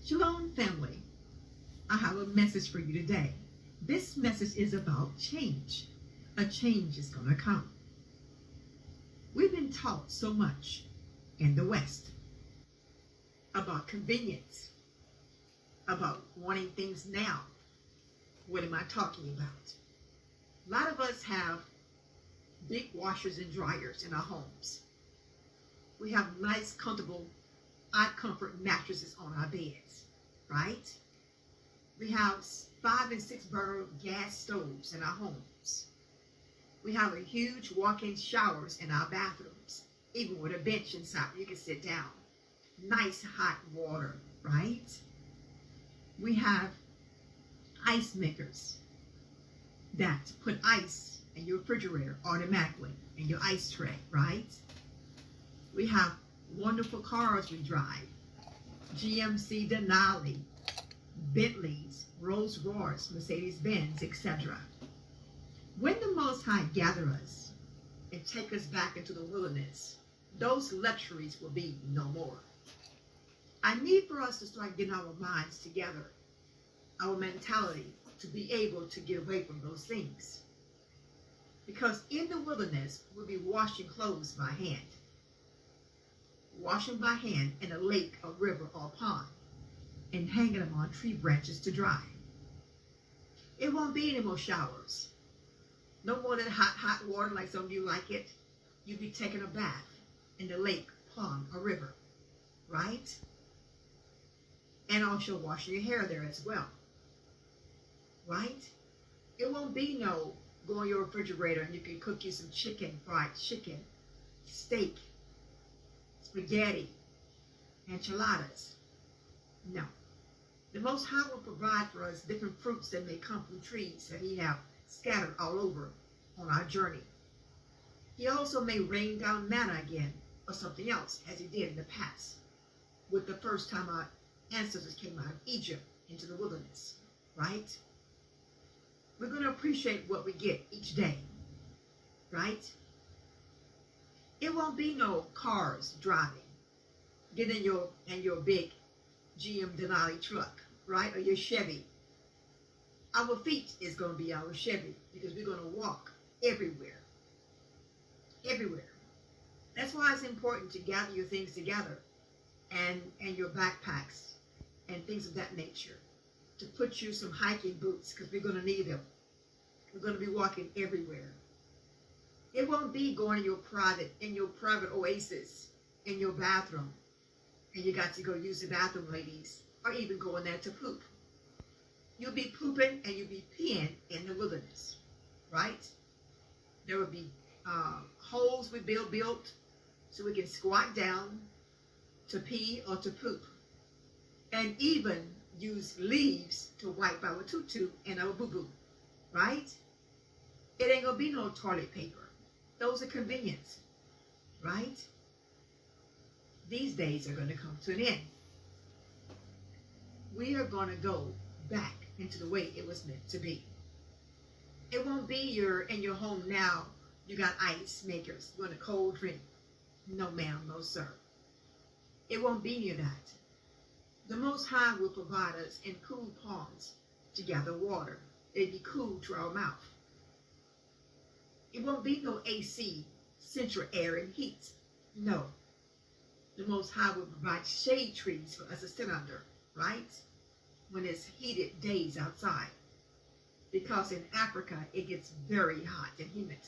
Shalom, family. I have a message for you today. This message is about change. A change is going to come. We've been taught so much in the West about convenience, about wanting things now. What am I talking about? A lot of us have big washers and dryers in our homes. We have nice, comfortable, eye comfort mattresses on our beds, right? We have 5 and 6 burner gas stoves in our homes. We have a huge walk-in showers in our bathrooms, even with a bench inside where you can sit down. Nice hot water, right? We have ice makers that put ice in your refrigerator automatically in your ice tray, right? We have wonderful cars we drive. GMC Denali, Bentleys, Rolls Royce, Mercedes-Benz, etc. When the Most High gather us and take us back into the wilderness, those luxuries will be no more. I need for us to start getting our minds together, our mentality, to be able to get away from those things. Because in the wilderness, we'll be washing clothes by hand. Washing by hand in a lake, a river, or a pond, and hanging them on tree branches to dry. It won't be any more showers. No more than hot water like some of you like it. You'll be taking a bath in the lake, pond, or river, right? And also washing your hair there as well, right? It won't be no go in your refrigerator and you can cook you some chicken, fried chicken, steak, spaghetti, enchiladas. No. The Most High will provide for us different fruits that may come from trees that He have scattered all over on our journey. He also may rain down manna again or something else as He did in the past with the first time our ancestors came out of Egypt into the wilderness, right? We're going to appreciate what we get each day, right? It won't be no cars driving. Get in your big GM Denali truck, right? Or your Chevy. Our feet is going to be our Chevy because we're going to walk everywhere. Everywhere. That's why it's important to gather your things together and your backpacks and things of that nature. To put you some hiking boots because we're going to need them. We're going to be walking everywhere. It won't be going in your private oasis in your bathroom. And you got to go use the bathroom, ladies, or even go in there to poop. You'll be pooping and you'll be peeing in the wilderness, right? There will be holes we built so we can squat down to pee or to poop. And even use leaves to wipe our tutu and our boo-boo, right? It ain't going to be no toilet paper. Those are convenience, right? These days are going to come to an end. We are going to go back into the way it was meant to be. It won't be in your home now, you got ice makers, you want a cold drink. No ma'am, no sir. It won't be near that. The Most High will provide us in cool ponds to gather water. It'll be cool to our mouth. It won't be no AC, central air and heat. No. The Most High will provide shade trees for us to sit under, right? When it's heated days outside. Because in Africa, it gets very hot and humid.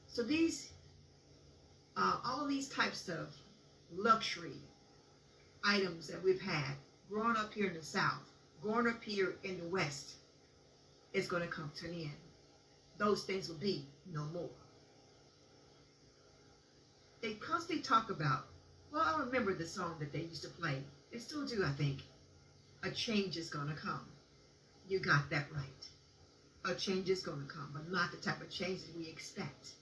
So all these types of luxury items that we've had growing up here in the South, growing up here in the West, is going to come to an end. Those things will be no more. They constantly talk about, well, I remember the song that they used to play. They still do, I think. A change is going to come. You got that right. A change is going to come, but not the type of change that we expect.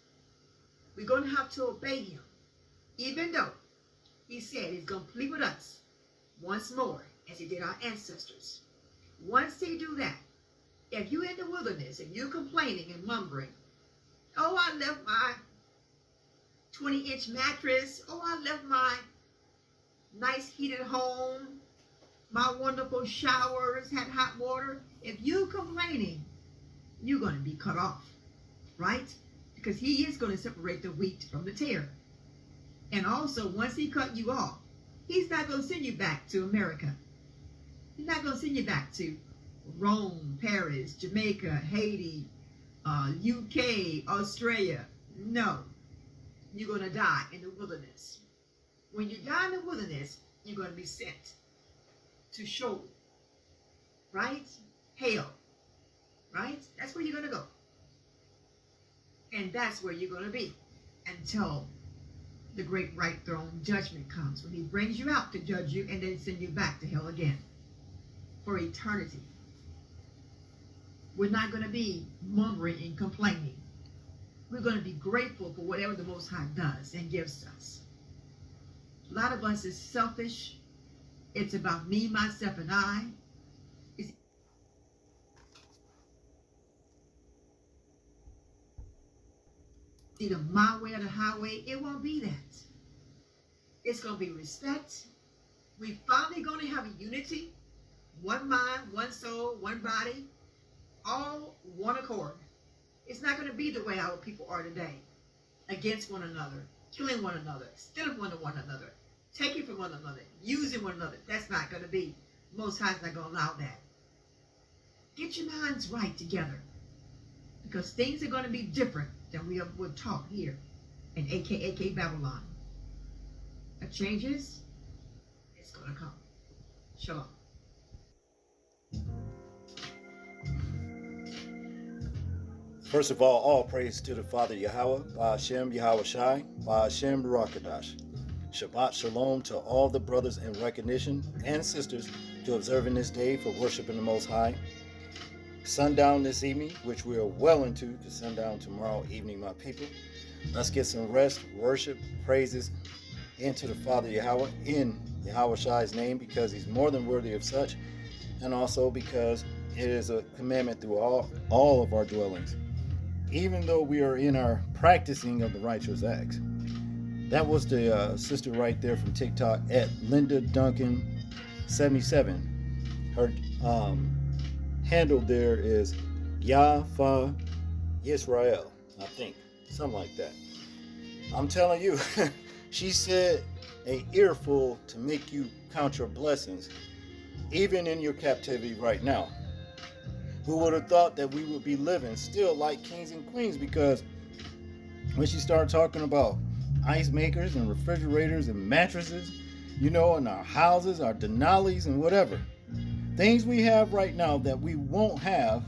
We're going to have to obey Him, even though He said He's going to plead with us once more, as He did our ancestors. Once He do that, if you're in the wilderness and you're complaining and mumbling, oh, I left my 20-inch mattress. Oh, I left my nice heated home. my wonderful showers had hot water. If you complaining, you're going to be cut off, right? Because he is going to separate the wheat from the tare. And also, once he cut you off, he's not going to send you back to America. He's not going to send you back to Rome, Paris, Jamaica, Haiti, UK, Australia. No, you're going to die in the wilderness. When you die in the wilderness, you're going to be sent to Sheol, right? Hell, right? That's where you're going to go. And that's where you're going to be until the great white throne judgment comes, when he brings you out to judge you and then send you back to hell again for eternity. We're not going to be murmuring and complaining. We're going to be grateful for whatever the Most High does and gives us. A lot of us is selfish. It's about me, myself, and I. It's either my way or the highway. It won't be that. It's going to be respect. We finally going to have a unity. One mind, one soul, one body. All one accord. It's not going to be the way our people are today. Against one another. Killing one another. Stealing one another. Taking from one another. Using one another. That's not going to be. Most High's not going to allow that. Get your minds right together. Because things are going to be different than we were taught here in AK Babylon. The changes, it's going to come. Shalom. First of all praise to the Father Yahweh, Ba'ashem Yahweh Shai, Ba'ashem Barakadash. Shabbat Shalom to all the brothers in recognition and sisters to observing this day for worshiping the Most High. Sundown this evening, which we are well into to sundown tomorrow evening, my people. Let's get some rest, worship, praises into the Father Yahweh in Yahweh Shai's name, because he's more than worthy of such, and also because it is a commandment through all of our dwellings, even though we are in our practicing of the righteous acts. That was the sister right there from TikTok at Linda Duncan 77. Her handle there is Yafa Yisrael, I think, something like that. I'm telling you, she said an earful to make you count your blessings, even in your captivity right now. Who would have thought that we would be living still like kings and queens? Because when she started talking about ice makers and refrigerators and mattresses, in our houses, our Denali's and whatever, things we have right now that we won't have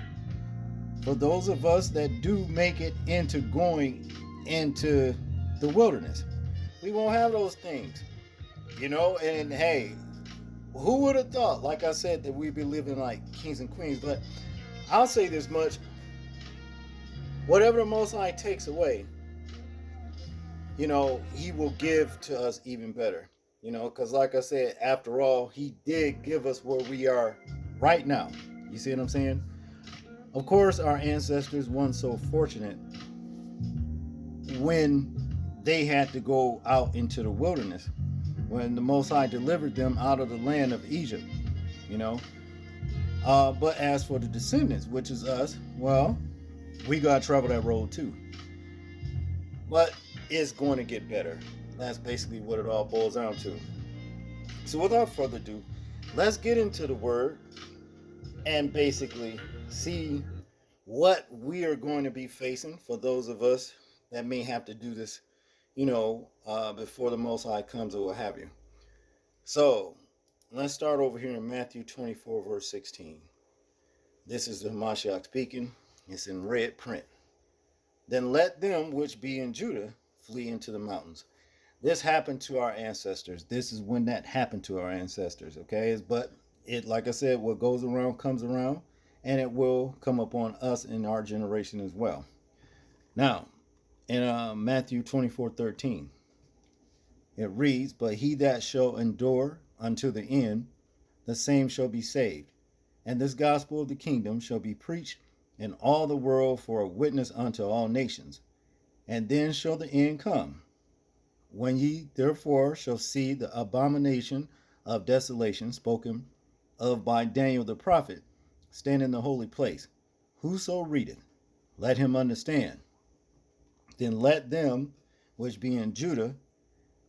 for those of us that do make it into going into the wilderness. We won't have those things, and hey, who would have thought, like I said, that we'd be living like kings and queens? But I'll say this much: whatever the Most High takes away, He will give to us even better. Because like I said, after all, he did give us where we are right now. You see what I'm saying? Of course, our ancestors weren't so fortunate when they had to go out into the wilderness, when the Most High delivered them out of the land of Egypt, But as for the descendants, which is us, well, we got to travel that road too. But it's going to get better. That's basically what it all boils down to. So without further ado, let's get into the word and basically see what we are going to be facing for those of us that may have to do this, before the Most High comes or what have you. So let's start over here in Matthew 24, verse 16. This is the Mashiach speaking. It's in red print. Then let them which be in Judah flee into the mountains. This happened to our ancestors. This is when that happened to our ancestors, okay? But it, like I said, what goes around comes around, and it will come upon us in our generation as well. Now, in Matthew 24:13, it reads, But he that shall endure unto the end, the same shall be saved. And this gospel of the kingdom shall be preached in all the world for a witness unto all nations. And then shall the end come. When ye therefore shall see the abomination of desolation spoken of by Daniel the prophet, stand in the holy place. Whoso readeth, let him understand. Then let them which be in Judah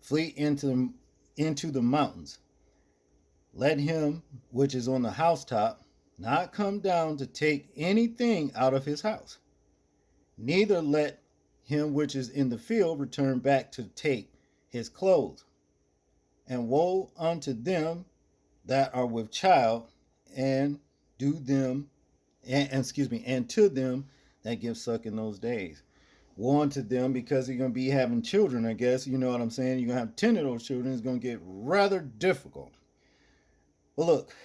flee into the mountains. Let him which is on the housetop not come down to take anything out of his house. Neither let him which is in the field return back to take his clothes. And woe unto them that are with child, and do them, and to them that give suck in those days. Woe unto them, because you're going to be having children, I guess. You know what I'm saying? You're going to have 10 of those children. It's going to get rather difficult. But look,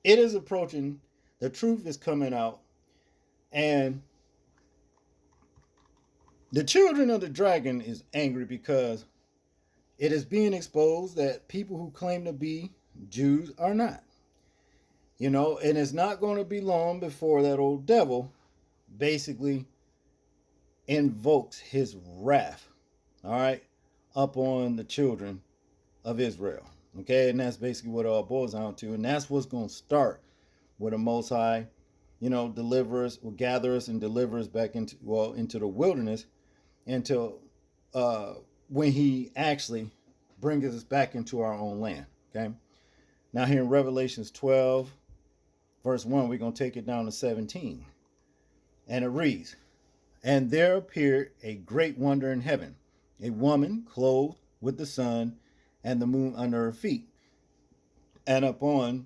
it is approaching. The truth is coming out. And the children of the dragon is angry because it is being exposed that people who claim to be Jews are not. You know, and it's not going to be long before that old devil basically invokes his wrath, all right, up on the children of Israel. Okay, and that's basically what it all boils down to. And that's what's going to start with the Most High, you know, deliver us, will gather us and deliver us back into the wilderness until when he actually brings us back into our own land. Okay, now here in Revelations 12, verse 1, we're going to take it down to 17. And it reads, And there appeared a great wonder in heaven, a woman clothed with the sun and the moon under her feet, and upon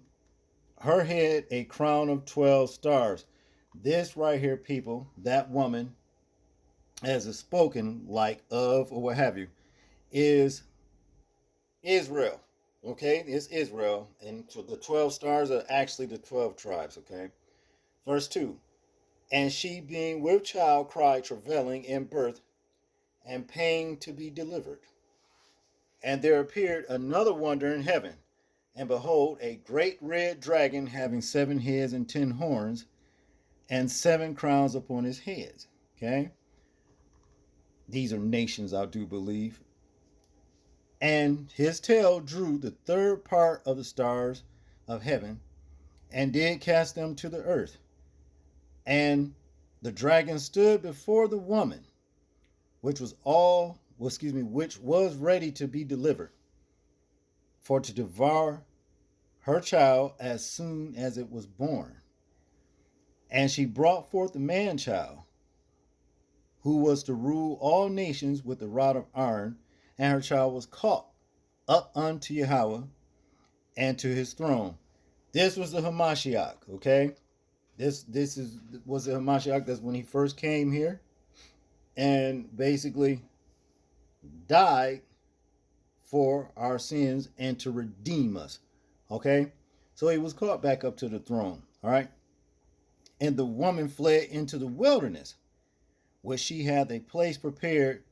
her head a crown of 12 stars. This right here, people, that woman, as is spoken like of or what have you, is Israel. Okay, it's Israel. And so the 12 stars are actually the 12 tribes. Okay, verse 2. And she, being with child, cried, travailing in birth and pain to be delivered. And there appeared another wonder in heaven, and behold, a great red dragon having 7 heads and 10 horns, and 7 crowns upon his heads. Okay, these are nations, I do believe. And his tail drew the third part of the stars of heaven, and did cast them to the earth. And the dragon stood before the woman, which was ready to be delivered, for to devour her child as soon as it was born. And she brought forth the man child, who was to rule all nations with the rod of iron, and her child was caught up unto Yahweh and to his throne. This was the Hamashiach, okay? This was the Hamashiach. That's when he first came here and basically died for our sins and to redeem us, okay? So he was caught back up to the throne, all right? And the woman fled into the wilderness, where she had a place prepared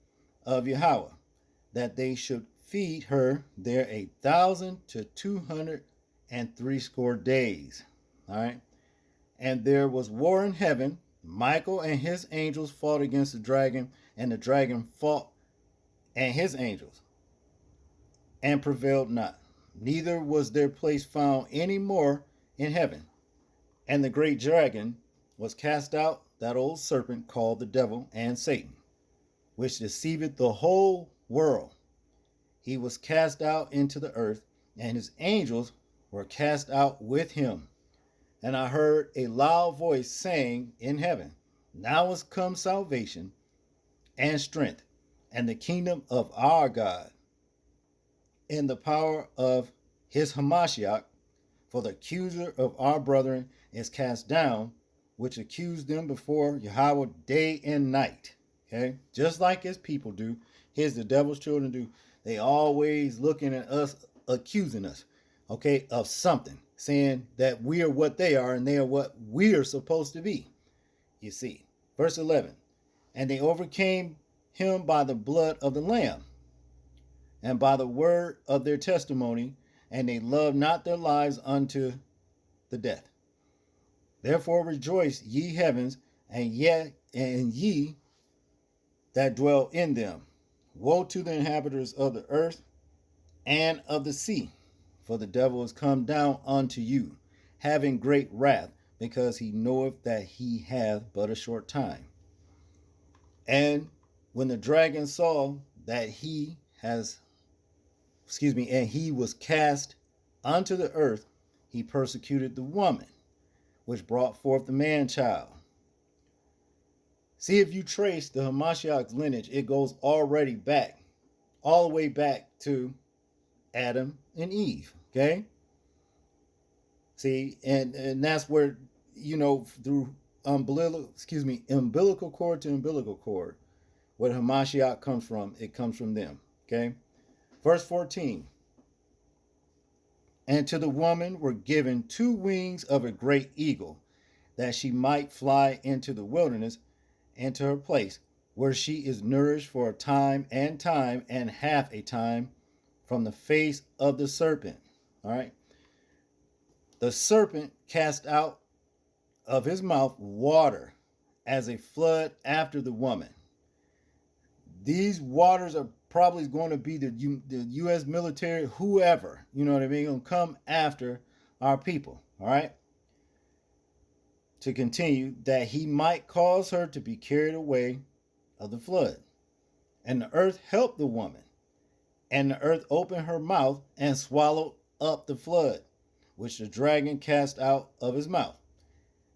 of Yahweh, that they should feed her there 1,260 days. All right. And there was war in heaven. Michael and his angels fought against the dragon, and the dragon fought and his angels, and prevailed not. Neither was their place found any more in heaven. And the great dragon was cast out, that old serpent called the devil and Satan, which deceiveth the whole world. He was cast out into the earth, and his angels were cast out with him. And I heard a loud voice saying in heaven, Now is come salvation and strength, and the kingdom of our God, in the power of his Hamashiach, for the accuser of our brethren is cast down, which accused them before Yahweh day and night. Okay, just like his people do, the devil's children do. They always looking at us, accusing us, okay, of something, saying that we are what they are and they are what we are supposed to be. You see, verse 11, and they overcame him by the blood of the Lamb and by the word of their testimony, and they loved not their lives unto the death. Therefore rejoice, ye heavens, and ye that dwell in them. Woe to the inhabitants of the earth and of the sea, for the devil is come down unto you, having great wrath, because he knoweth that he hath but a short time. And when the dragon saw that and he was cast unto the earth, he persecuted the woman, which brought forth the man child. See, if you trace the Hamashiach's lineage, it goes already back, all the way back to Adam and Eve. Okay? See, and that's where, through umbilical cord to umbilical cord, where Hamashiach comes from, it comes from them. Okay? Verse 14. And to the woman were given 2 wings of a great eagle, that she might fly into the wilderness, and to her place, where she is nourished for a time and half a time from the face of the serpent. All right. The serpent cast out of his mouth water as a flood after the woman. These waters are probably going to be the U.S. military, whoever, you know what I mean, going to come after our people. All right. To continue, that he might cause her to be carried away of the flood. And the earth helped the woman, and the earth opened her mouth and swallowed up the flood, which the dragon cast out of his mouth.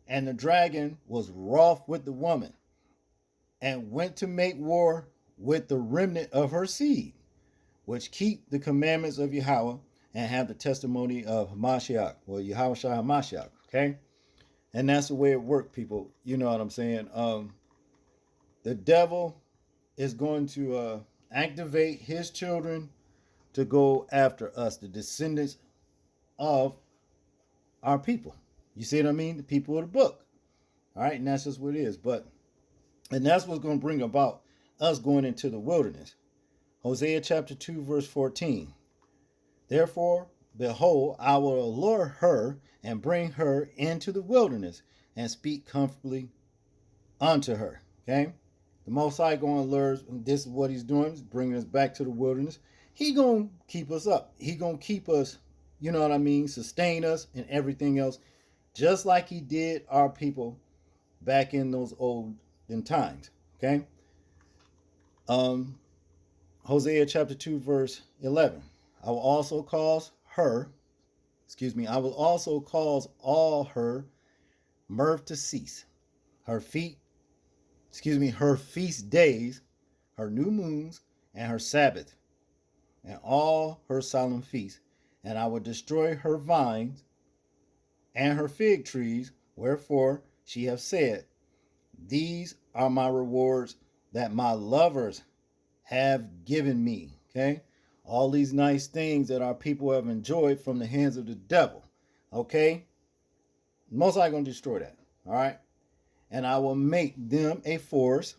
And the dragon was wroth with the woman, and went to make war with the remnant of her seed, which keep the commandments of Yahweh and have the testimony of Hamashiach, well, Yahweh Shai Hamashiach, okay? And that's the way it worked, people. You know what I'm saying? The devil is going to activate his children to go after us, the descendants of our people. You see what I mean? The people of the book. All right, and that's just what it is. And that's what's going to bring about us going into the wilderness. Hosea chapter 2, verse 14. Therefore, behold, I will allure her and bring her into the wilderness and speak comfortably unto her. Okay? The Most High going to allure us. This is what he's doing. He's bringing us back to the wilderness. He going to keep us up. He going to keep us, you know what I mean, sustain us and everything else, just like he did our people back in those olden times. Okay? Hosea chapter 2, verse 11. I will also cause all her mirth to cease, her feast days, her new moons, and her Sabbath, and all her solemn feasts. And I will destroy her vines and her fig trees, wherefore she hath said, these are my rewards that my lovers have given me. Okay? All these nice things that our people have enjoyed from the hands of the devil. Okay? Most likely going to destroy that. All right? And I will make them a forest,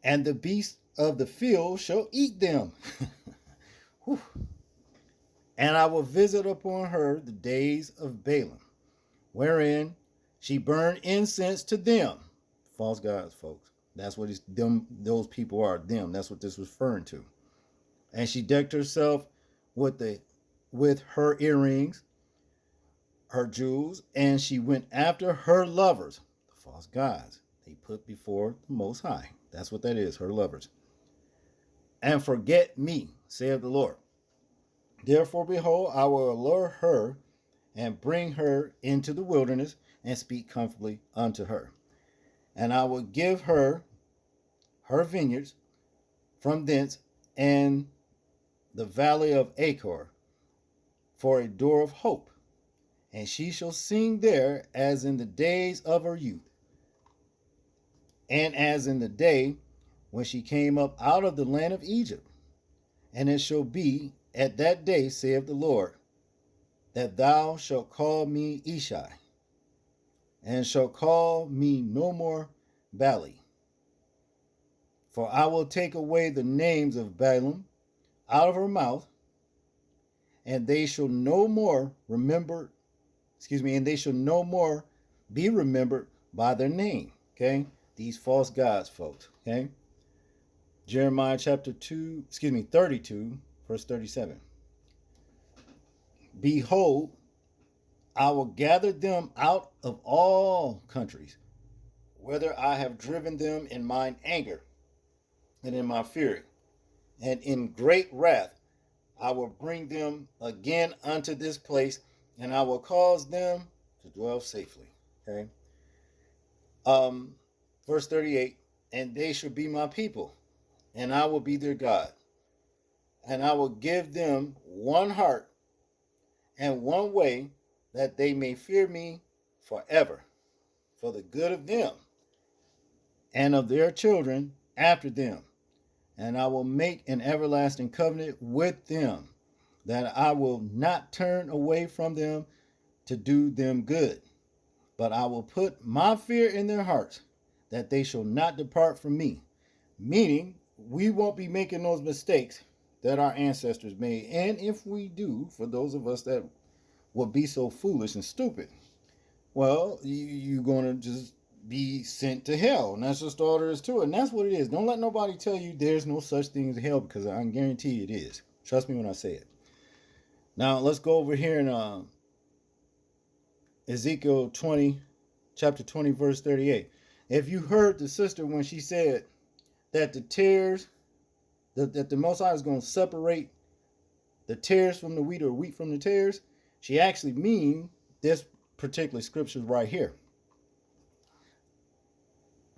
and the beasts of the field shall eat them. And I will visit upon her the days of Balaam, wherein she burned incense to them. False gods, folks. That's what those people are. Them. That's what this was referring to. And she decked herself with her earrings, her jewels, and she went after her lovers, the false gods they put before the Most High. That's what that is, her lovers. And forget me, saith the Lord. Therefore, behold, I will allure her and bring her into the wilderness and speak comfortably unto her. And I will give her vineyards from thence, and the valley of Achor for a door of hope. And she shall sing there as in the days of her youth, and as in the day when she came up out of the land of Egypt. And it shall be at that day, saith the Lord, that thou shalt call me Ishai, and shalt call me no more Bali. For I will take away the names of Balaam out of her mouth, and they shall no more be remembered by their name. Okay? These false gods, folks. Okay? Jeremiah chapter 32, verse 37. Behold, I will gather them out of all countries, whither I have driven them in mine anger and in my fury, and in great wrath I will bring them again unto this place, and I will cause them to dwell safely. Okay. Um, Verse 38, and they shall be my people, and I will be their God, and I will give them one heart and one way, that they may fear me forever, for the good of them and of their children after them. And I will make an everlasting covenant with them, that I will not turn away from them to do them good, but I will put my fear in their hearts, that they shall not depart from me. Meaning, we won't be making those mistakes that our ancestors made. And if we do, for those of us that will be so foolish and stupid, well, you're going to just be sent to hell. And that's just all there is to it. And that's what it is. Don't let nobody tell you there's no such thing as hell, because I can guarantee you it is. Trust me when I say it. Now, let's go over here in Ezekiel 20, chapter 20, verse 38. If you heard the sister when she said that the tares, that the Most High is going to separate the tares from the wheat, or wheat from the tares, she actually mean this particular scripture right here.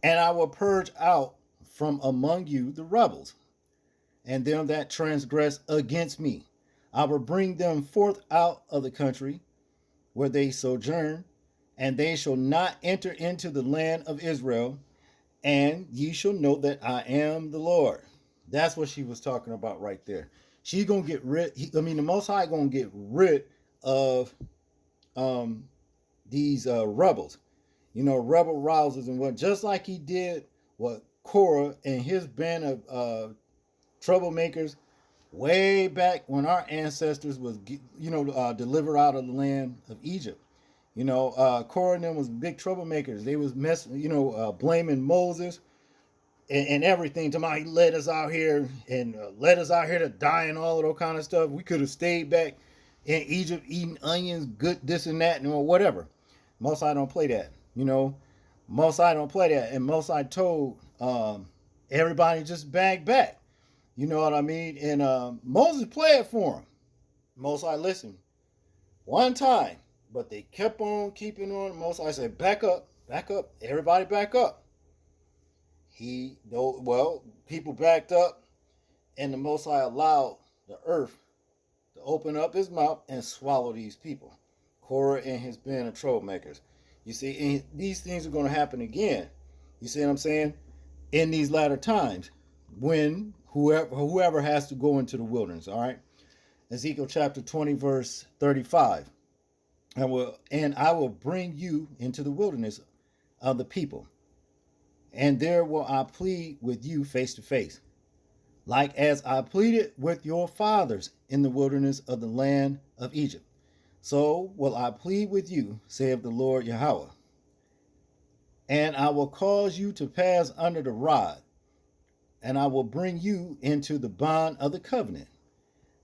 And I will purge out from among you the rebels, and them that transgress against me. I will bring them forth out of the country where they sojourn, and they shall not enter into the land of Israel, and ye shall know that I am the Lord. That's what she was talking about right there. She's gonna get rid. The Most High gonna get rid of these rebels, rebel rousers, and what, just like he did what Korah and his band of troublemakers way back when our ancestors was delivered out of the land of Egypt. Korah and them was big troublemakers. They was blaming Moses and everything. He led us out here and led us out here to die and all of that kind of stuff. We could have stayed back in Egypt eating onions, good this and that, and whatever. Most High don't play that. Most High don't play that. And Most High told everybody just back. You know what I mean? And Moses played for him. Most High listened one time, but they kept on keeping on. Most High said, back up, everybody back up. People backed up, and the Most High allowed the earth to open up his mouth and swallow these people, Korah and his band of troublemakers. You see, and these things are going to happen again. You see what I'm saying? In these latter times, when whoever has to go into the wilderness. All right, Ezekiel chapter 20, verse 35. And I will bring you into the wilderness of the people, and there will I plead with you face to face, like as I pleaded with your fathers in the wilderness of the land of Egypt. So will I plead with you, saith the Lord Yahweh. And I will cause you to pass under the rod, and I will bring you into the bond of the covenant,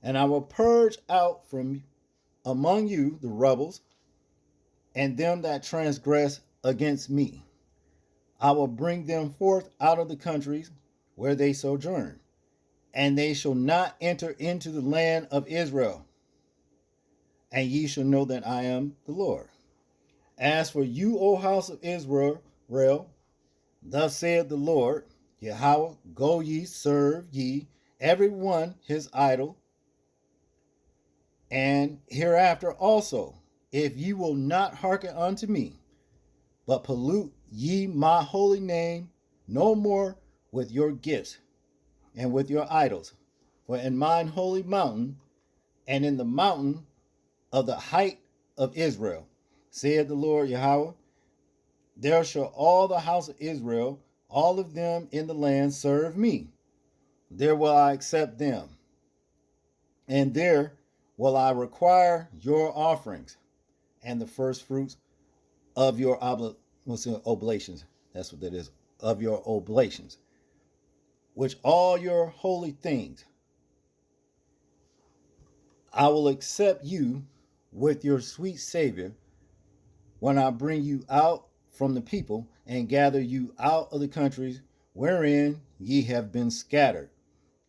and I will purge out from among you the rebels, and them that transgress against me. I will bring them forth out of the countries where they sojourn, and they shall not enter into the land of Israel. And ye shall know that I am the Lord. As for you, O house of Israel, thus saith the Lord Yahweh, go ye, serve ye, every one his idol. And hereafter also, if ye will not hearken unto me, but pollute ye my holy name no more with your gifts and with your idols, for in mine holy mountain and in the mountain of the height of Israel, saith the Lord Yahweh, there shall all the house of Israel, all of them in the land, serve me. There will I accept them, and there will I require your offerings and the first fruits of your oblations. That's what that is, of your oblations, which all your holy things. I will accept you with your sweet Savior when I bring you out from the people and gather you out of the countries wherein ye have been scattered,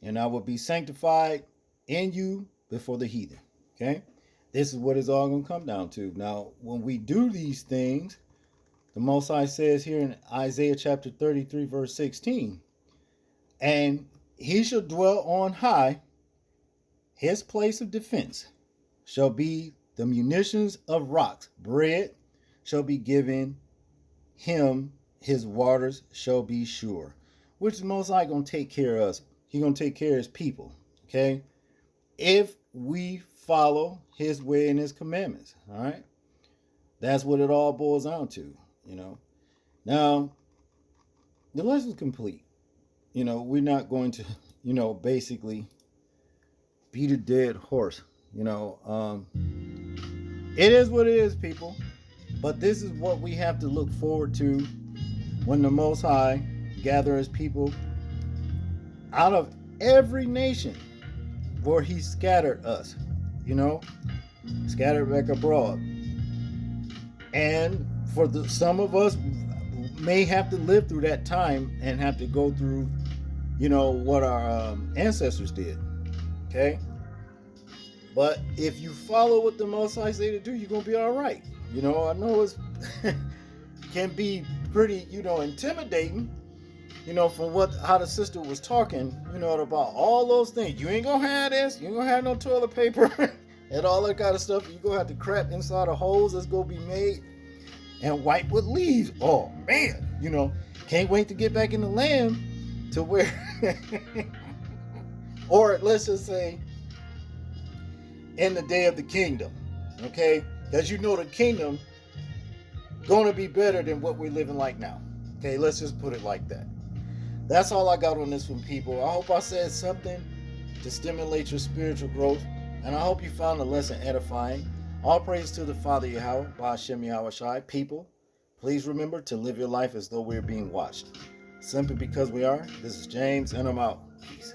and I will be sanctified in you before the heathen. Okay? This is what it's all going to come down to. Now, when we do these things, the Most High says here in Isaiah chapter 33, verse 16, and he shall dwell on high, his place of defense shall be the munitions of rocks. Bread shall be given him, his waters shall be sure. Which is Most High going to take care of us. He's going to take care of his people. Okay? If we follow his way and his commandments. All right? That's what it all boils down to. Now, the lesson's complete. We're not going to, basically beat a dead horse. It is what it is, people. But this is what we have to look forward to when the Most High gathers people out of every nation where he scattered us, scattered back abroad. And for some of us may have to live through that time and have to go through, what our ancestors did. Okay? But if you follow what the Most High say to do, you're going to be all right. I know it's can be pretty, intimidating, from how the sister was talking, about all those things. You ain't going to have this. You ain't going to have no toilet paper and all that kind of stuff. You're going to have to crap inside of holes that's going to be made and wipe with leaves. Oh, man. Can't wait to get back in the land to where, or let's just say, in the day of the kingdom, okay? Because the kingdom going to be better than what we're living like now. Okay, let's just put it like that. That's all I got on this one, people. I hope I said something to stimulate your spiritual growth, and I hope you found the lesson edifying. All praise to the Father Yahweh, Ba'ashem Yahweh Shai. People, please remember to live your life as though we're being watched. Simply because we are. This is James, and I'm out. Peace.